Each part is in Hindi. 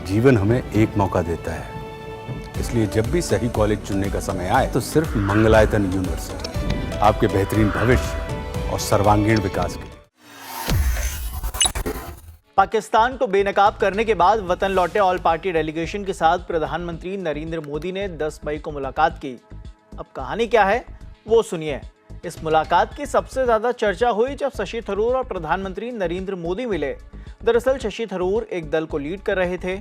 जीवन हमें एक मौका देता है, इसलिए जब भी सही कॉलेज चुनने का समय आए तो सिर्फ मंगलायतन यूनिवर्सिटी आपके बेहतरीन भविष्य और सर्वांगीण विकास के लिए। पाकिस्तान को बेनकाब करने के बाद वतन लौटे ऑल पार्टी डेलीगेशन के साथ प्रधानमंत्री नरेंद्र मोदी ने 10 मई को मुलाकात की। अब कहानी क्या है वो सुनिए। इस मुलाकात की सबसे ज्यादा चर्चा हुई जब शशि थरूर और प्रधानमंत्री नरेंद्र मोदी मिले। दरअसल शशि थरूर एक दल को लीड कर रहे थे।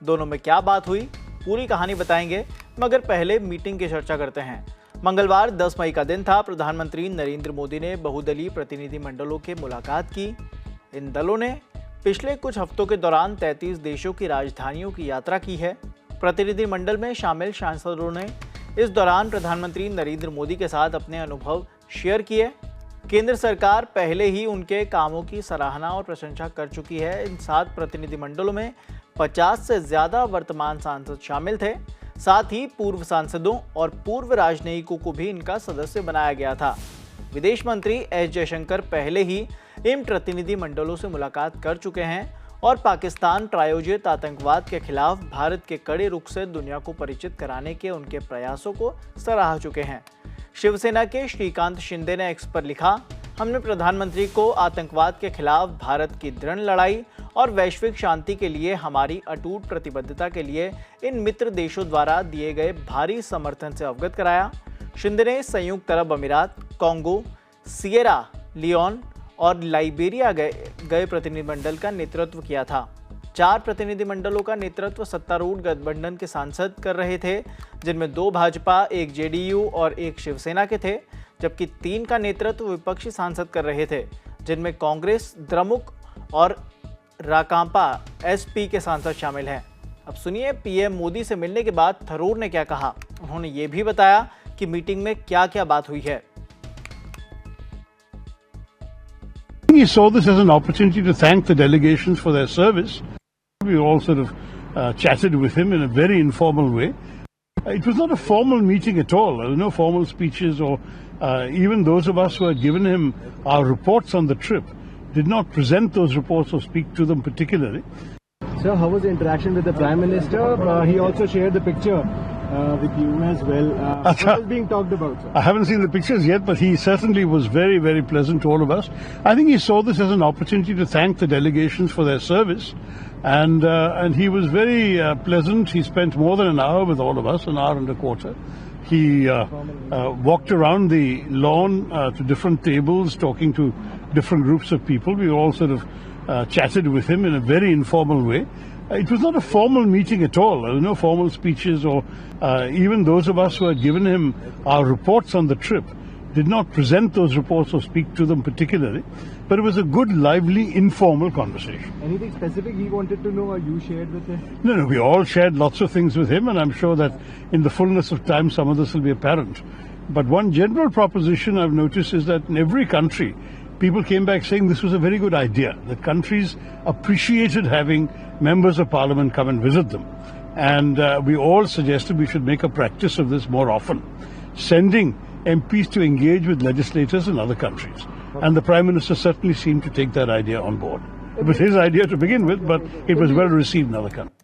दोनों में क्या बात हुई पूरी कहानी बताएंगे, मगर पहले मीटिंग की चर्चा करते हैं। मंगलवार 10 मई का दिन था। प्रधानमंत्री नरेंद्र मोदी ने बहुदलीय प्रतिनिधि मंडलों की मुलाकात की। इन दलों ने पिछले कुछ हफ्तों के दौरान 33 देशों की राजधानियों की यात्रा की है। प्रतिनिधि मंडल में शामिल सांसदों ने इस दौरान प्रधानमंत्री नरेंद्र मोदी के साथ अपने अनुभव शेयर किए। केंद्र सरकार पहले ही उनके कामों की सराहना और प्रशंसा कर चुकी है। इन 7 प्रतिनिधि मंडलों में 50 से ज्यादा वर्तमान सांसद शामिल थे। साथ ही पूर्व सांसदों और पूर्व राजनयिकों को भी इनका सदस्य बनाया गया था। विदेश मंत्री एस जयशंकर पहले ही इन प्रतिनिधि मंडलों से मुलाकात कर चुके हैं और पाकिस्तान प्रायोजित आतंकवाद के खिलाफ भारत के कड़े रुख से दुनिया को परिचित कराने के उनके प्रयासों को सराह चुके हैं। शिवसेना के श्रीकांत शिंदे ने एक्स पर लिखा, हमने प्रधानमंत्री को आतंकवाद के खिलाफ भारत की दृढ़ लड़ाई और वैश्विक शांति के लिए हमारी अटूट प्रतिबद्धता के लिए इन मित्र देशों द्वारा दिए गए भारी समर्थन से अवगत कराया। शिंदे ने संयुक्त अरब अमीरात, कांगो, सिएरा लियोन और लाइबेरिया गए प्रतिनिधिमंडल का नेतृत्व किया था। 4 प्रतिनिधिमंडलों का नेतृत्व सत्तारूढ़ गठबंधन के सांसद कर रहे थे, जिनमें 2 भाजपा, 1 जेडीयू और 1 शिवसेना के थे, जबकि 3 का नेतृत्व विपक्षी सांसद कर रहे थे, जिनमें कांग्रेस, द्रमुक और राकांपा एसपी के सांसद शामिल हैं। अब सुनिए पीएम मोदी से मिलने के बाद थरूर ने क्या कहा। उन्होंने ये भी बताया कि मीटिंग में क्या क्या बात हुई है। He saw this as an opportunity to thank the delegations for their service. We all sort of chatted with him in a very informal way. It was not a formal meeting at all. There were no formal speeches, or even those of us who had given him our reports on the trip did not present those reports or speak to them particularly. Sir, how was the interaction with the Prime Minister? He also shared the picture with you as well. What was being talked about, sir? I haven't seen the pictures yet, but he certainly was very, very pleasant to all of us. I think he saw this as an opportunity to thank the delegations for their service, and he was very pleasant. He spent more than an hour with all of us, an hour and a quarter. He walked around the lawn to different tables, talking to different groups of people. We all sort of chatted with him in a very informal way. It was not a formal meeting at all. There were no formal speeches, or even those of us who had given him our reports on the trip did not present those reports or speak to them particularly. But it was a good, lively, informal conversation. Anything specific he wanted to know or you shared with him? No, we all shared lots of things with him, and I'm sure that in the fullness of time some of this will be apparent. But one general proposition I've noticed is that in every country, people came back saying this was a very good idea, that countries appreciated having members of parliament come and visit them. And we all suggested we should make a practice of this more often, sending MPs to engage with legislators in other countries. And the Prime Minister certainly seemed to take that idea on board. It was his idea to begin with, but it was well received in other countries.